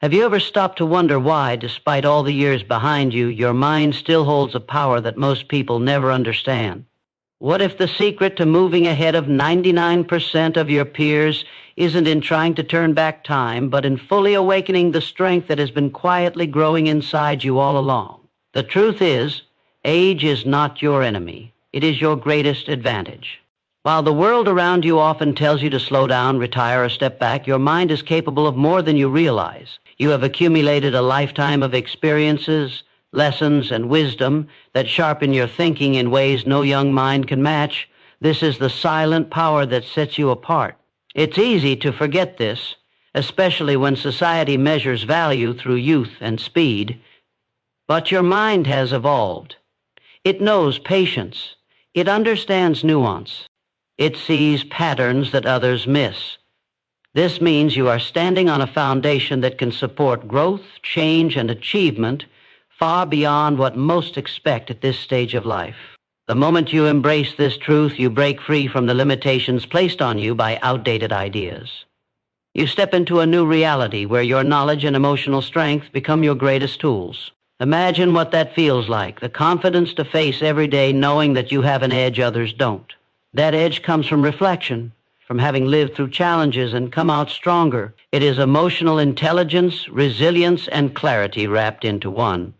Have you ever stopped to wonder why, despite all the years behind you, your mind still holds a power that most people never understand? What if the secret to moving ahead of 99% of your peers isn't in trying to turn back time, but in fully awakening the strength that has been quietly growing inside you all along? The truth is, age is not your enemy. It is your greatest advantage. While the world around you often tells you to slow down, retire, or step back, your mind is capable of more than you realize. You have accumulated a lifetime of experiences, lessons, and wisdom that sharpen your thinking in ways no young mind can match. This is the silent power that sets you apart. It's easy to forget this, especially when society measures value through youth and speed. But your mind has evolved. It knows patience. It understands nuance. It sees patterns that others miss. This means you are standing on a foundation that can support growth, change, and achievement far beyond what most expect at this stage of life. The moment you embrace this truth, you break free from the limitations placed on you by outdated ideas. You step into a new reality where your knowledge and emotional strength become your greatest tools. Imagine what that feels like, the confidence to face every day knowing that you have an edge others don't. That edge comes from reflection, from having lived through challenges and come out stronger. It is emotional intelligence, resilience, and clarity wrapped into one.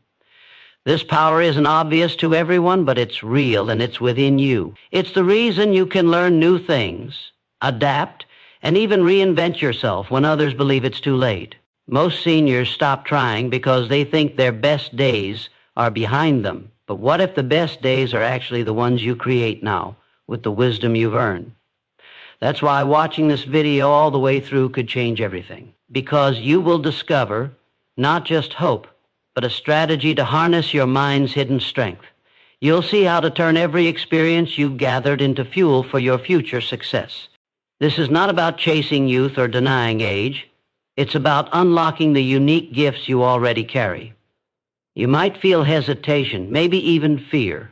This power isn't obvious to everyone, but it's real and it's within you. It's the reason you can learn new things, adapt, and even reinvent yourself when others believe it's too late. Most seniors stop trying because they think their best days are behind them. But what if the best days are actually the ones you create now, with the wisdom you've earned? That's why watching this video all the way through could change everything. Because you will discover not just hope, but a strategy to harness your mind's hidden strength. You'll see how to turn every experience you've gathered into fuel for your future success. This is not about chasing youth or denying age. It's about unlocking the unique gifts you already carry. You might feel hesitation, maybe even fear.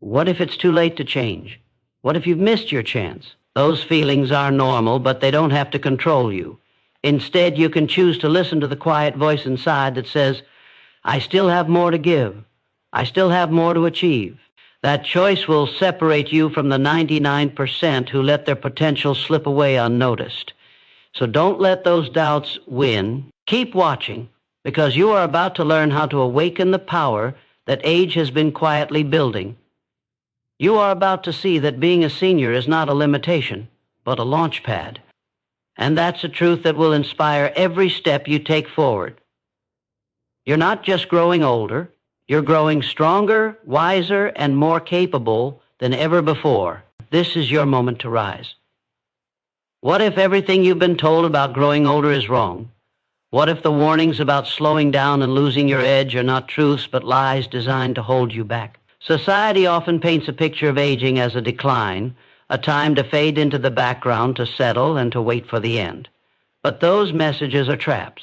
What if it's too late to change? What if you've missed your chance? Those feelings are normal, but they don't have to control you. Instead, you can choose to listen to the quiet voice inside that says, I still have more to give. I still have more to achieve. That choice will separate you from the 99% who let their potential slip away unnoticed. So don't let those doubts win. Keep watching, because you are about to learn how to awaken the power that age has been quietly building. You are about to see that being a senior is not a limitation, but a launch pad. And that's a truth that will inspire every step you take forward. You're not just growing older, you're growing stronger, wiser, and more capable than ever before. This is your moment to rise. What if everything you've been told about growing older is wrong? What if the warnings about slowing down and losing your edge are not truths but lies designed to hold you back? Society often paints a picture of aging as a decline, a time to fade into the background, to settle, and to wait for the end. But those messages are traps.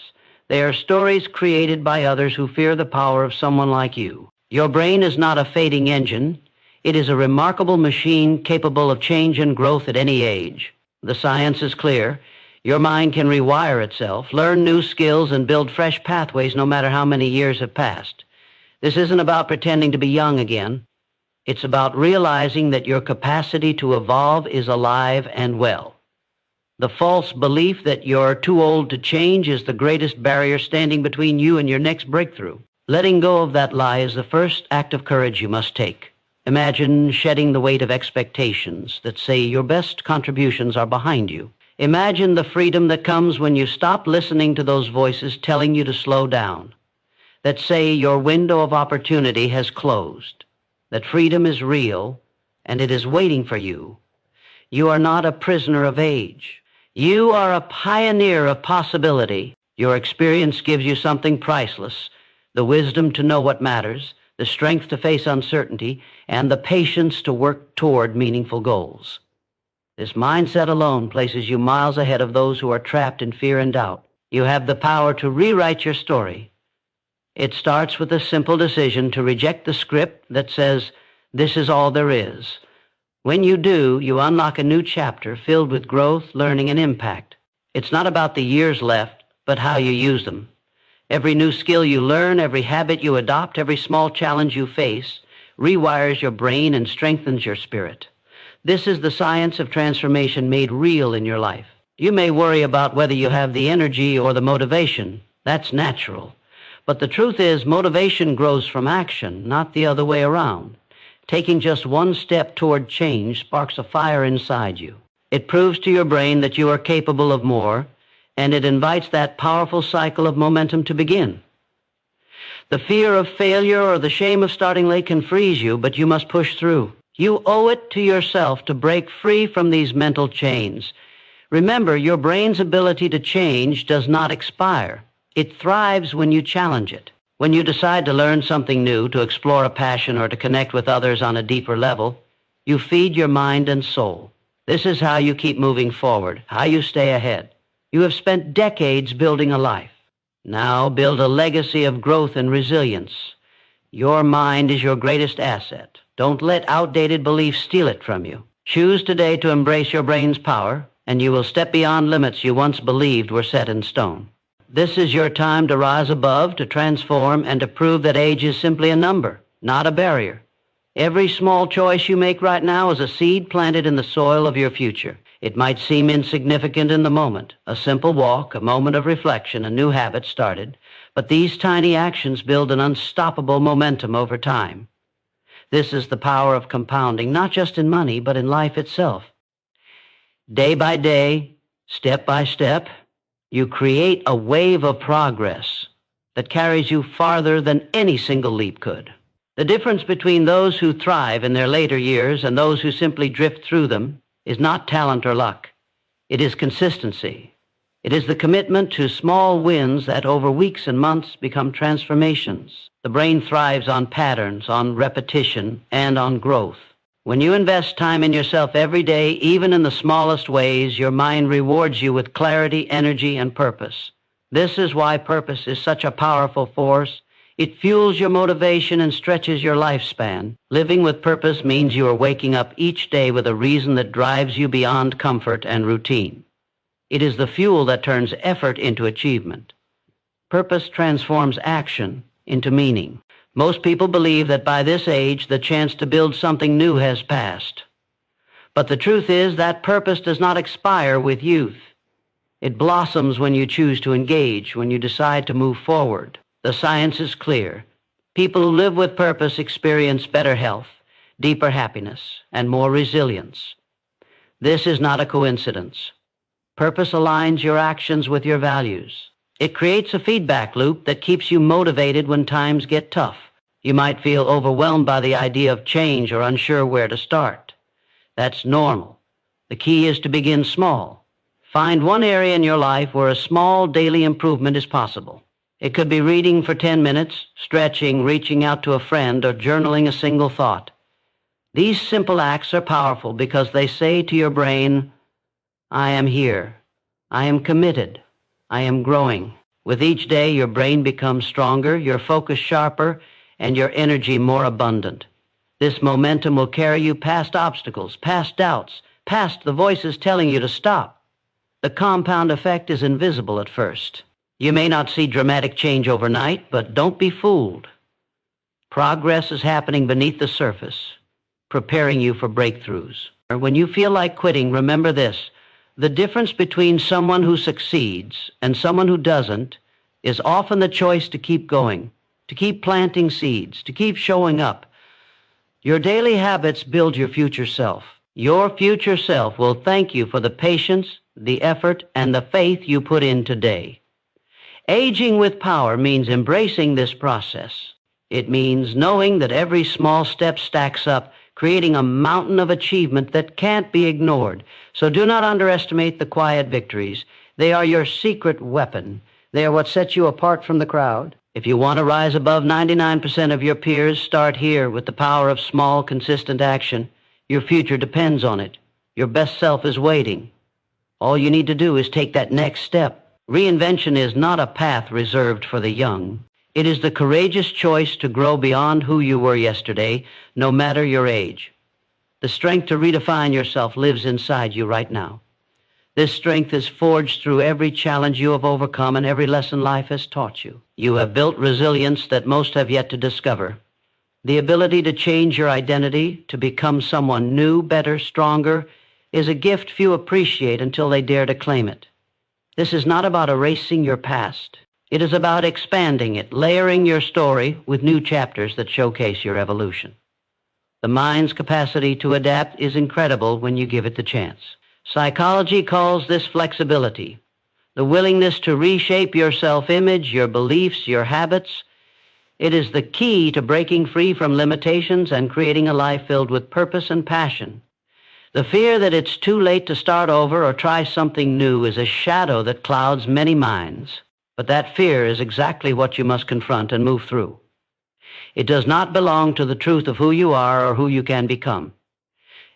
They are stories created by others who fear the power of someone like you. Your brain is not a fading engine. It is a remarkable machine capable of change and growth at any age. The science is clear. Your mind can rewire itself, learn new skills, and build fresh pathways no matter how many years have passed. This isn't about pretending to be young again. It's about realizing that your capacity to evolve is alive and well. The false belief that you're too old to change is the greatest barrier standing between you and your next breakthrough. Letting go of that lie is the first act of courage you must take. Imagine shedding the weight of expectations that say your best contributions are behind you. Imagine the freedom that comes when you stop listening to those voices telling you to slow down, that say your window of opportunity has closed, that freedom is real and it is waiting for you. You are not a prisoner of age. You are a pioneer of possibility. Your experience gives you something priceless, the wisdom to know what matters, the strength to face uncertainty, and the patience to work toward meaningful goals. This mindset alone places you miles ahead of those who are trapped in fear and doubt. You have the power to rewrite your story. It starts with a simple decision to reject the script that says, this is all there is. When you do, you unlock a new chapter filled with growth, learning, and impact. It's not about the years left. but how you use them. Every new skill you learn, every habit you adopt, every small challenge you face rewires your brain and strengthens your spirit. This is the science of transformation made real in your life. You may worry about whether you have the energy or the motivation. That's natural. But the truth is, motivation grows from action, not the other way around. Taking just one step toward change sparks a fire inside you. It proves to your brain that you are capable of more, and it invites that powerful cycle of momentum to begin. The fear of failure or the shame of starting late can freeze you, but you must push through. You owe it to yourself to break free from these mental chains. Remember, your brain's ability to change does not expire. It thrives when you challenge it. When you decide to learn something new, to explore a passion, or to connect with others on a deeper level, you feed your mind and soul. This is how you keep moving forward, how you stay ahead. You have spent decades building a life. Now build a legacy of growth and resilience. Your mind is your greatest asset. Don't let outdated beliefs steal it from you. Choose today to embrace your brain's power, and you will step beyond limits you once believed were set in stone. This is your time to rise above, to transform, and to prove that age is simply a number, not a barrier. Every small choice you make right now is a seed planted in the soil of your future. It might seem insignificant in the moment, a simple walk, a moment of reflection, a new habit started, but these tiny actions build an unstoppable momentum over time. This is the power of compounding, not just in money, but in life itself. Day by day, step by step, you create a wave of progress that carries you farther than any single leap could. The difference between those who thrive in their later years and those who simply drift through them is not talent or luck. It is consistency. It is the commitment to small wins that over weeks and months become transformations. The brain thrives on patterns, on repetition, and on growth. When you invest time in yourself every day, even in the smallest ways, your mind rewards you with clarity, energy, and purpose. This is why purpose is such a powerful force. It fuels your motivation and stretches your lifespan. Living with purpose means you are waking up each day with a reason that drives you beyond comfort and routine. It is the fuel that turns effort into achievement. Purpose transforms action into meaning. Most people believe that by this age, the chance to build something new has passed. But the truth is that purpose does not expire with youth. It blossoms when you choose to engage, when you decide to move forward. The science is clear. People who live with purpose experience better health, deeper happiness, and more resilience. This is not a coincidence. Purpose aligns your actions with your values. It creates a feedback loop that keeps you motivated when times get tough. You might feel overwhelmed by the idea of change or unsure where to start. That's normal. The key is to begin small. Find one area in your life where a small daily improvement is possible. It could be reading for 10 minutes, stretching, reaching out to a friend, or journaling a single thought. These simple acts are powerful because they say to your brain, I am here. I am committed. I am growing. With each day, your brain becomes stronger, your focus sharper, and your energy more abundant. This momentum will carry you past obstacles, past doubts, past the voices telling you to stop. The compound effect is invisible at first. You may not see dramatic change overnight, but don't be fooled. Progress is happening beneath the surface, preparing you for breakthroughs. When you feel like quitting, remember this. The difference between someone who succeeds and someone who doesn't is often the choice to keep going, to keep planting seeds, to keep showing up. Your daily habits build your future self. Your future self will thank you for the patience, the effort, and the faith you put in today. Aging with power means embracing this process. It means knowing that every small step stacks up, creating a mountain of achievement that can't be ignored. So do not underestimate the quiet victories. They are your secret weapon. They are what sets you apart from the crowd. If you want to rise above 99% of your peers, start here with the power of small, consistent action. Your future depends on it. Your best self is waiting. All you need to do is take that next step. Reinvention is not a path reserved for the young. It is the courageous choice to grow beyond who you were yesterday, no matter your age. The strength to redefine yourself lives inside you right now. This strength is forged through every challenge you have overcome and every lesson life has taught you. You have built resilience that most have yet to discover. The ability to change your identity, to become someone new, better, stronger, is a gift few appreciate until they dare to claim it. This is not about erasing your past. It is about expanding it, layering your story with new chapters that showcase your evolution. The mind's capacity to adapt is incredible when you give it the chance. Psychology calls this flexibility, the willingness to reshape your self-image, your beliefs, your habits. It is the key to breaking free from limitations and creating a life filled with purpose and passion. The fear that it's too late to start over or try something new is a shadow that clouds many minds. But that fear is exactly what you must confront and move through. It does not belong to the truth of who you are or who you can become.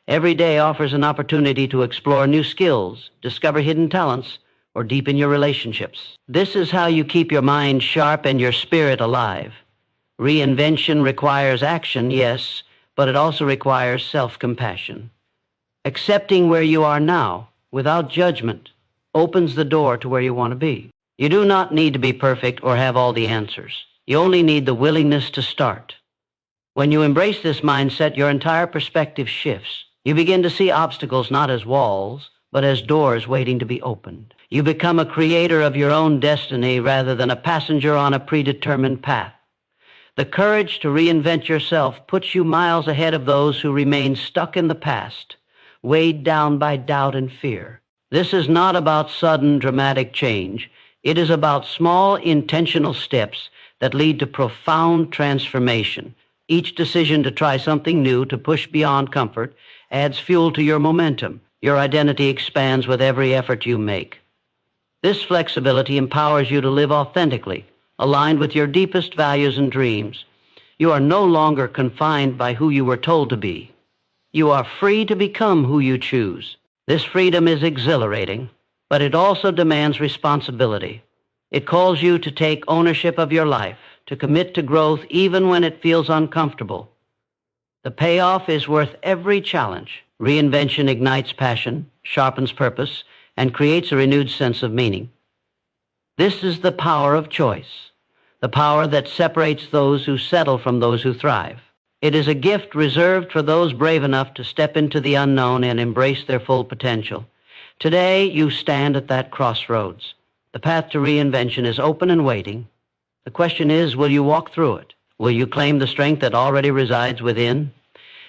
Every day offers an opportunity to explore new skills, discover hidden talents, or deepen your relationships. This is how you keep your mind sharp and your spirit alive. Reinvention requires action, yes, but it also requires self-compassion. Accepting where you are now, without judgment, opens the door to where you want to be. You do not need to be perfect or have all the answers. You only need the willingness to start. When you embrace this mindset, your entire perspective shifts. You begin to see obstacles not as walls, but as doors waiting to be opened. You become a creator of your own destiny rather than a passenger on a predetermined path. The courage to reinvent yourself puts you miles ahead of those who remain stuck in the past, weighed down by doubt and fear. This is not about sudden, dramatic change. It is about small, intentional steps that lead to profound transformation. Each decision to try something new, to push beyond comfort, adds fuel to your momentum. Your identity expands with every effort you make. This flexibility empowers you to live authentically, aligned with your deepest values and dreams. You are no longer confined by who you were told to be. You are free to become who you choose. This freedom is exhilarating, but it also demands responsibility. It calls you to take ownership of your life, to commit to growth even when it feels uncomfortable. The payoff is worth every challenge. Reinvention ignites passion, sharpens purpose, and creates a renewed sense of meaning. This is the power of choice, the power that separates those who settle from those who thrive. It is a gift reserved for those brave enough to step into the unknown and embrace their full potential. Today, you stand at that crossroads. The path to reinvention is open and waiting. The question is, will you walk through it? Will you claim the strength that already resides within?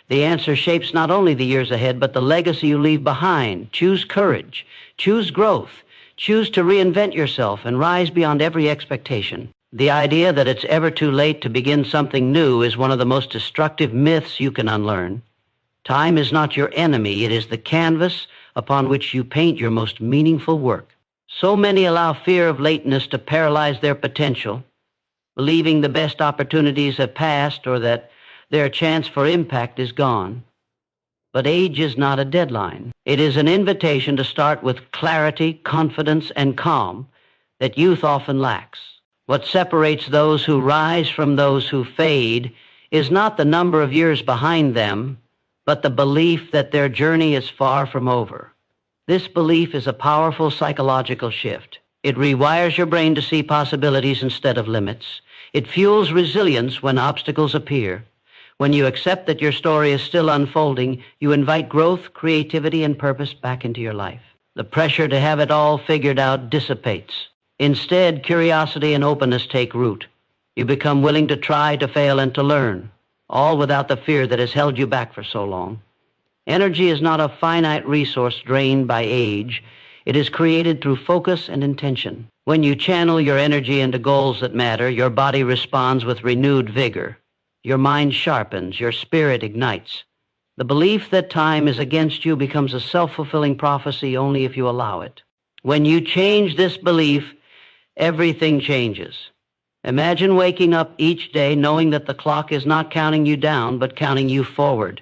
The answer shapes not only the years ahead, but the legacy you leave behind. Choose courage. Choose growth. Choose to reinvent yourself and rise beyond every expectation. The idea that it's ever too late to begin something new is one of the most destructive myths you can unlearn. Time is not your enemy. It is the canvas upon which you paint your most meaningful work. So many allow fear of lateness to paralyze their potential, believing the best opportunities have passed or that their chance for impact is gone. But age is not a deadline. It is an invitation to start with clarity, confidence, and calm that youth often lacks. What separates those who rise from those who fade is not the number of years behind them, but the belief that their journey is far from over. This belief is a powerful psychological shift. It rewires your brain to see possibilities instead of limits. It fuels resilience when obstacles appear. When you accept that your story is still unfolding, you invite growth, creativity, and purpose back into your life. The pressure to have it all figured out dissipates. Instead, curiosity and openness take root. You become willing to try, to fail, and to learn, all without the fear that has held you back for so long. Energy is not a finite resource drained by age. It is created through focus and intention. When you channel your energy into goals that matter, your body responds with renewed vigor. Your mind sharpens, your spirit ignites. The belief that time is against you becomes a self-fulfilling prophecy only if you allow it. When you change this belief, everything changes. Imagine waking up each day knowing that the clock is not counting you down, but counting you forward.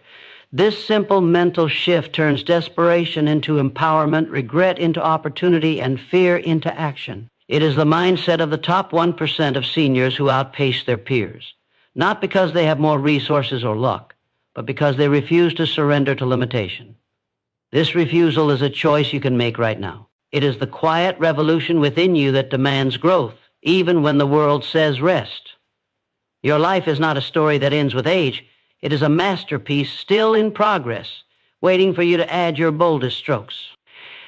This simple mental shift turns desperation into empowerment, regret into opportunity, and fear into action. It is the mindset of the top 1% of seniors who outpace their peers, not because they have more resources or luck, but because they refuse to surrender to limitation. This refusal is a choice you can make right now. It is the quiet revolution within you that demands growth, even when the world says rest. Your life is not a story that ends with age. It is a masterpiece still in progress, waiting for you to add your boldest strokes.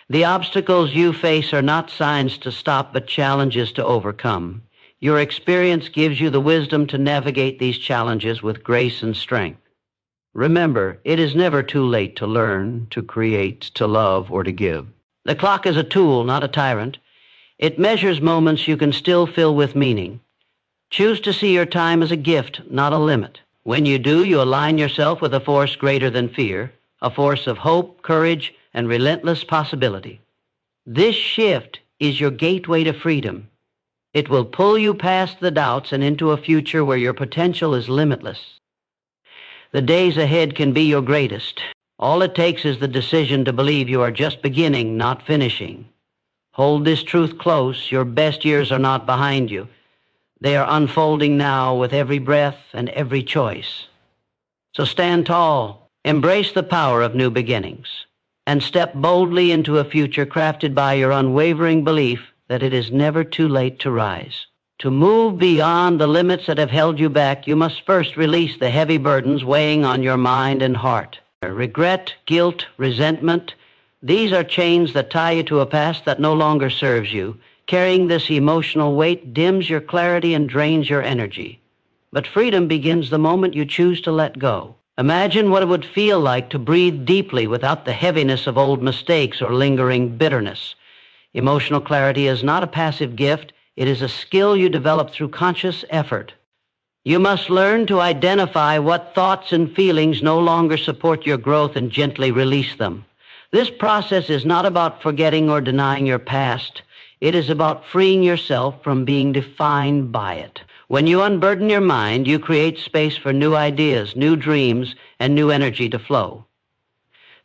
The obstacles you face are not signs to stop, but challenges to overcome. Your experience gives you the wisdom to navigate these challenges with grace and strength. Remember, it is never too late to learn, to create, to love, or to give. The clock is a tool, not a tyrant. It measures moments you can still fill with meaning. Choose to see your time as a gift, not a limit. When you do, you align yourself with a force greater than fear, a force of hope, courage, and relentless possibility. This shift is your gateway to freedom. It will pull you past the doubts and into a future where your potential is limitless. The days ahead can be your greatest. All it takes is the decision to believe you are just beginning, not finishing. Hold this truth close. Your best years are not behind you. They are unfolding now with every breath and every choice. So stand tall, embrace the power of new beginnings, and step boldly into a future crafted by your unwavering belief that it is never too late to rise. To move beyond the limits that have held you back, you must first release the heavy burdens weighing on your mind and heart. Regret, guilt, resentment, these are chains that tie you to a past that no longer serves you. Carrying this emotional weight dims your clarity and drains your energy. But freedom begins the moment you choose to let go. Imagine what it would feel like to breathe deeply without the heaviness of old mistakes or lingering bitterness. Emotional clarity is not a passive gift. It is a skill you develop through conscious effort. You must learn to identify what thoughts and feelings no longer support your growth and gently release them. This process is not about forgetting or denying your past. It is about freeing yourself from being defined by it. When you unburden your mind, you create space for new ideas, new dreams, and new energy to flow.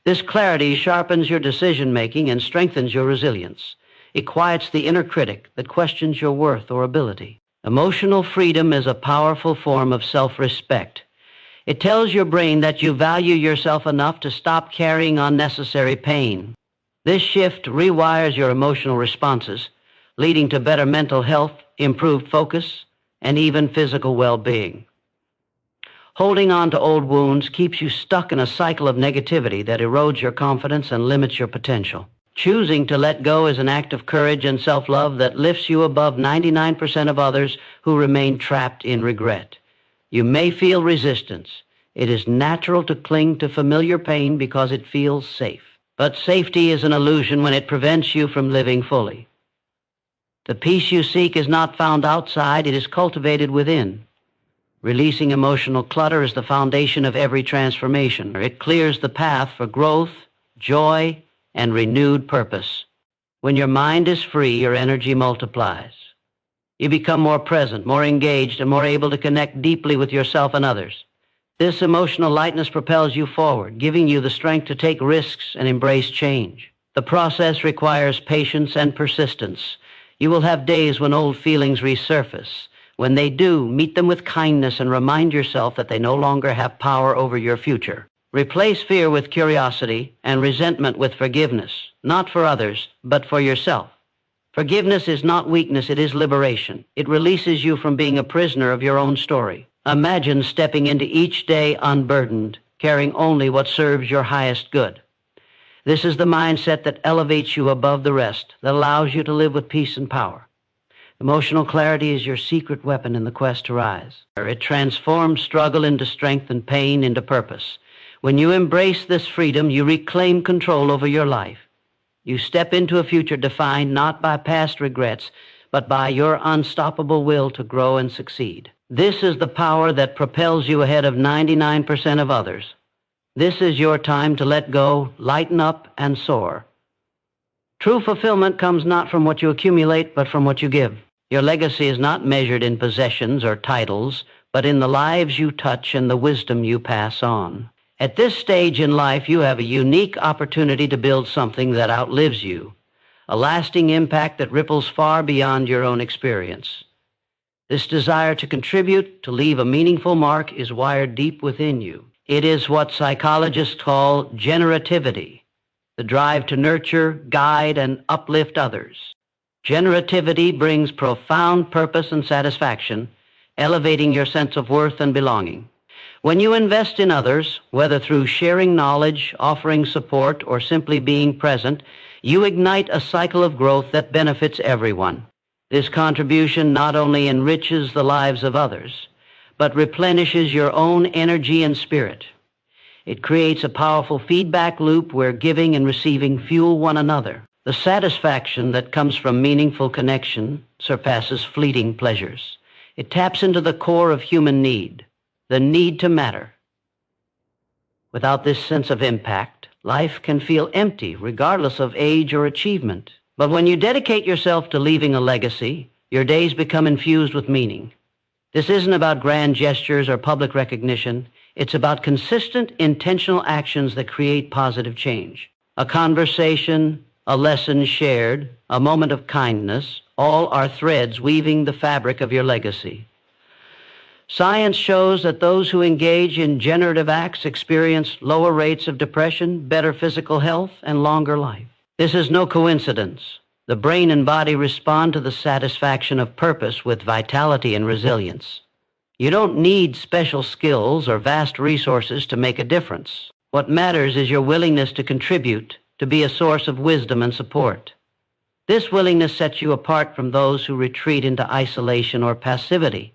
This clarity sharpens your decision-making and strengthens your resilience. It quiets the inner critic that questions your worth or ability. Emotional freedom is a powerful form of self-respect. It tells your brain that you value yourself enough to stop carrying unnecessary pain. This shift rewires your emotional responses, leading to better mental health, improved focus, and even physical well-being. Holding on to old wounds keeps you stuck in a cycle of negativity that erodes your confidence and limits your potential. Choosing to let go is an act of courage and self-love that lifts you above 99% of others who remain trapped in regret. You may feel resistance. It is natural to cling to familiar pain because it feels safe. But safety is an illusion when it prevents you from living fully. The peace you seek is not found outside, it is cultivated within. Releasing emotional clutter is the foundation of every transformation. It clears the path for growth, joy, and renewed purpose. When your mind is free, your energy multiplies. You become more present, more engaged, and more able to connect deeply with yourself and others. This emotional lightness propels you forward, giving you the strength to take risks and embrace change. The process requires patience and persistence. You will have days when old feelings resurface. When they do, meet them with kindness and remind yourself that they no longer have power over your future. Replace fear with curiosity and resentment with forgiveness, not for others, but for yourself. Forgiveness is not weakness, it is liberation. It releases you from being a prisoner of your own story. Imagine stepping into each day unburdened, carrying only what serves your highest good. This is the mindset that elevates you above the rest, that allows you to live with peace and power. Emotional clarity is your secret weapon in the quest to rise. It transforms struggle into strength and pain into purpose. When you embrace this freedom, you reclaim control over your life. You step into a future defined not by past regrets, but by your unstoppable will to grow and succeed. This is the power that propels you ahead of 99% of others. This is your time to let go, lighten up, and soar. True fulfillment comes not from what you accumulate, but from what you give. Your legacy is not measured in possessions or titles, but in the lives you touch and the wisdom you pass on. At this stage in life, you have a unique opportunity to build something that outlives you, a lasting impact that ripples far beyond your own experience. This desire to contribute, to leave a meaningful mark, is wired deep within you. It is what psychologists call generativity. the drive to nurture, guide, and uplift others. Generativity brings profound purpose and satisfaction, elevating your sense of worth and belonging. When you invest in others, whether through sharing knowledge, offering support, or simply being present, you ignite a cycle of growth that benefits everyone. This contribution not only enriches the lives of others, but replenishes your own energy and spirit. It creates a powerful feedback loop where giving and receiving fuel one another. The satisfaction that comes from meaningful connection surpasses fleeting pleasures. It taps into the core of human need, the need to matter. Without this sense of impact, life can feel empty, regardless of age or achievement. But when you dedicate yourself to leaving a legacy, your days become infused with meaning. This isn't about grand gestures or public recognition. It's about consistent, intentional actions that create positive change. A conversation, a lesson shared, a moment of kindness, all are threads weaving the fabric of your legacy. Science shows that those who engage in generative acts experience lower rates of depression, better physical health, and longer life. This is no coincidence. The brain and body respond to the satisfaction of purpose with vitality and resilience. You don't need special skills or vast resources to make a difference. What matters is your willingness to contribute, to be a source of wisdom and support. This willingness sets you apart from those who retreat into isolation or passivity.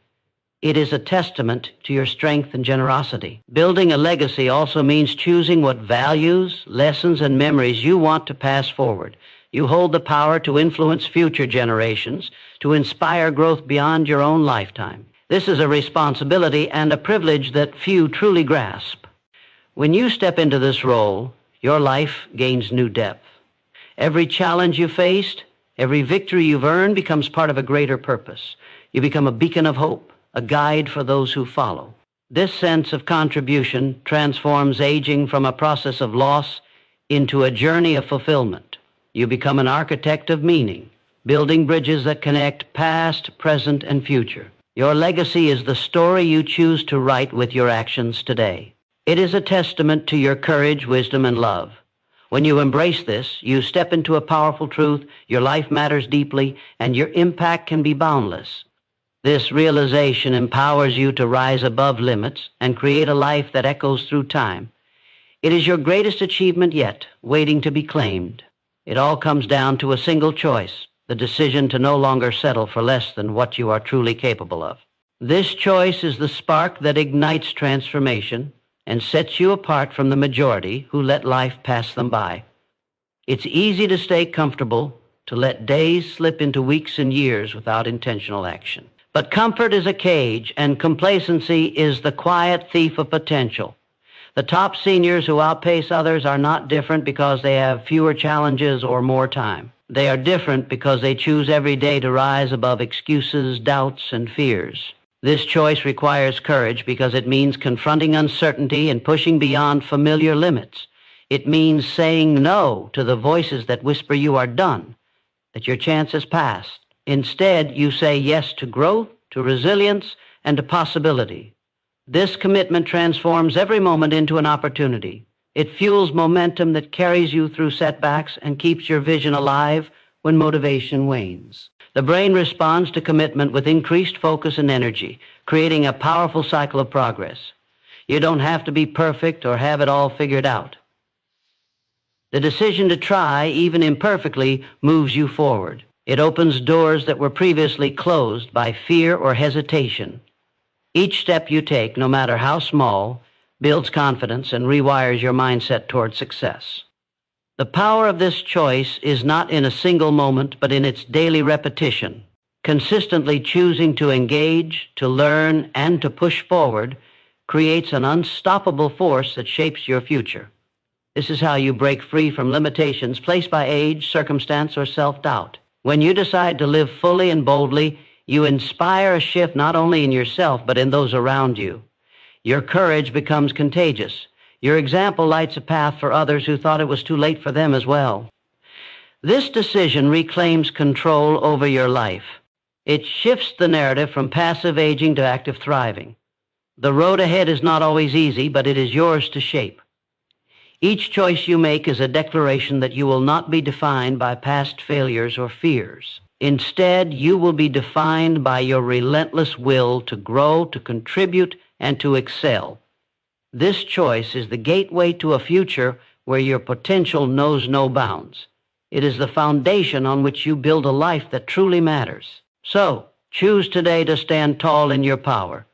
It is a testament to your strength and generosity. Building a legacy also means choosing what values, lessons, and memories you want to pass forward. You hold the power to influence future generations, to inspire growth beyond your own lifetime. This is a responsibility and a privilege that few truly grasp. When you step into this role, your life gains new depth. Every challenge you faced, every victory you've earned becomes part of a greater purpose. You become a beacon of hope, a guide for those who follow. This sense of contribution transforms aging from a process of loss into a journey of fulfillment. You become an architect of meaning, building bridges that connect past, present, and future. Your legacy is the story you choose to write with your actions today. It is a testament to your courage, wisdom, and love. When you embrace this, you step into a powerful truth, your life matters deeply, and your impact can be boundless. This realization empowers you to rise above limits and create a life that echoes through time. It is your greatest achievement yet, waiting to be claimed. It all comes down to a single choice, the decision to no longer settle for less than what you are truly capable of. This choice is the spark that ignites transformation and sets you apart from the majority who let life pass them by. It's easy to stay comfortable, to let days slip into weeks and years without intentional action. But comfort is a cage, and complacency is the quiet thief of potential. The top seniors who outpace others are not different because they have fewer challenges or more time. They are different because they choose every day to rise above excuses, doubts, and fears. This choice requires courage because it means confronting uncertainty and pushing beyond familiar limits. It means saying no to the voices that whisper you are done, that your chance has passed. Instead, you say yes to growth, to resilience, and to possibility. This commitment transforms every moment into an opportunity. It fuels momentum that carries you through setbacks and keeps your vision alive when motivation wanes. The brain responds to commitment with increased focus and energy, creating a powerful cycle of progress. You don't have to be perfect or have it all figured out. The decision to try, even imperfectly, moves you forward. It opens doors that were previously closed by fear or hesitation. Each step you take, no matter how small, builds confidence and rewires your mindset toward success. The power of this choice is not in a single moment, but in its daily repetition. Consistently choosing to engage, to learn, and to push forward creates an unstoppable force that shapes your future. This is how you break free from limitations placed by age, circumstance, or self-doubt. When you decide to live fully and boldly, you inspire a shift not only in yourself, but in those around you. Your courage becomes contagious. Your example lights a path for others who thought it was too late for them as well. This decision reclaims control over your life. It shifts the narrative from passive aging to active thriving. The road ahead is not always easy, but it is yours to shape. Each choice you make is a declaration that you will not be defined by past failures or fears. Instead, you will be defined by your relentless will to grow, to contribute, and to excel. This choice is the gateway to a future where your potential knows no bounds. It is the foundation on which you build a life that truly matters. So, choose today to stand tall in your power.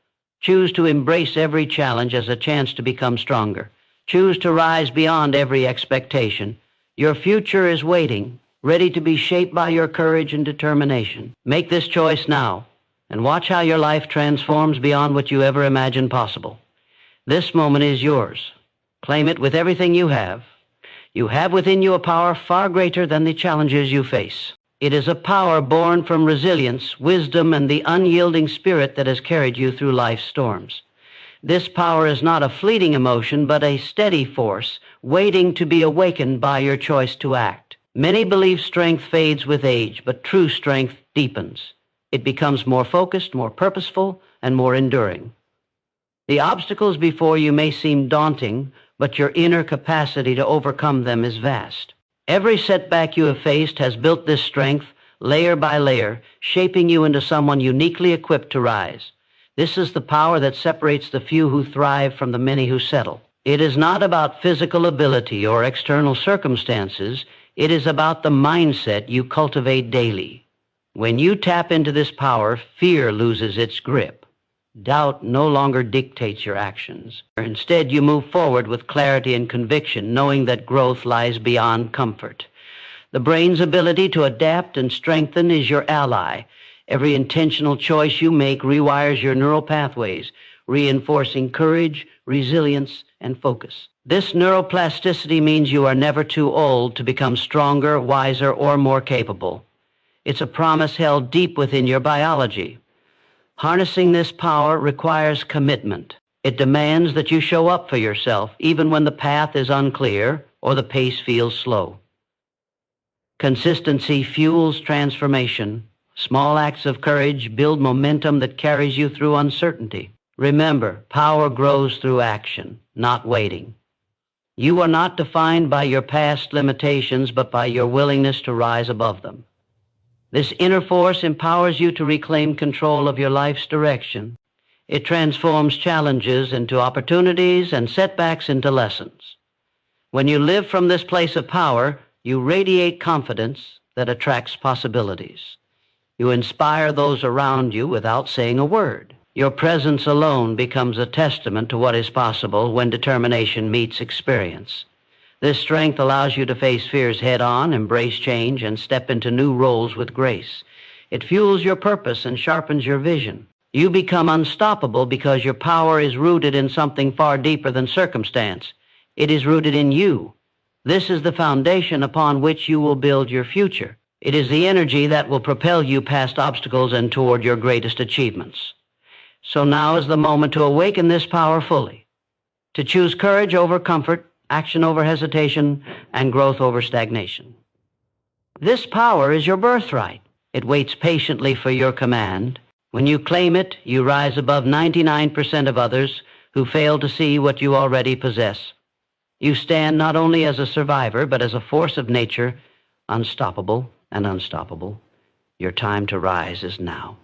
Choose to embrace every challenge as a chance to become stronger. Choose to rise beyond every expectation. Your future is waiting, ready to be shaped by your courage and determination. Make this choice now, and watch how your life transforms beyond what you ever imagined possible. This moment is yours. Claim it with everything you have. You have within you a power far greater than the challenges you face. It is a power born from resilience, wisdom, and the unyielding spirit that has carried you through life's storms. This power is not a fleeting emotion, but a steady force, waiting to be awakened by your choice to act. Many believe strength fades with age, but true strength deepens. It becomes more focused, more purposeful, and more enduring. The obstacles before you may seem daunting, but your inner capacity to overcome them is vast. Every setback you have faced has built this strength, layer by layer, shaping you into someone uniquely equipped to rise. This is the power that separates the few who thrive from the many who settle. It is not about physical ability or external circumstances. It is about the mindset you cultivate daily. When you tap into this power, fear loses its grip. Doubt no longer dictates your actions. Instead, you move forward with clarity and conviction, knowing that growth lies beyond comfort. The brain's ability to adapt and strengthen is your ally. Every intentional choice you make rewires your neural pathways, reinforcing courage, resilience, and focus. This neuroplasticity means you are never too old to become stronger, wiser, or more capable. It's a promise held deep within your biology. Harnessing this power requires commitment. It demands that you show up for yourself, even when the path is unclear or the pace feels slow. Consistency fuels transformation. Small acts of courage build momentum that carries you through uncertainty. Remember, power grows through action, not waiting. You are not defined by your past limitations, but by your willingness to rise above them. This inner force empowers you to reclaim control of your life's direction. It transforms challenges into opportunities and setbacks into lessons. When you live from this place of power, you radiate confidence that attracts possibilities. You inspire those around you without saying a word. Your presence alone becomes a testament to what is possible when determination meets experience. This strength allows you to face fears head-on, embrace change, and step into new roles with grace. It fuels your purpose and sharpens your vision. You become unstoppable because your power is rooted in something far deeper than circumstance. It is rooted in you. This is the foundation upon which you will build your future. It is the energy that will propel you past obstacles and toward your greatest achievements. So now is the moment to awaken this power fully, to choose courage over comfort, action over hesitation, and growth over stagnation. This power is your birthright. It waits patiently for your command. When you claim it, you rise above 99% of others who fail to see what you already possess. You stand not only as a survivor, but as a force of nature, unstoppable and unstoppable. Your time to rise is now.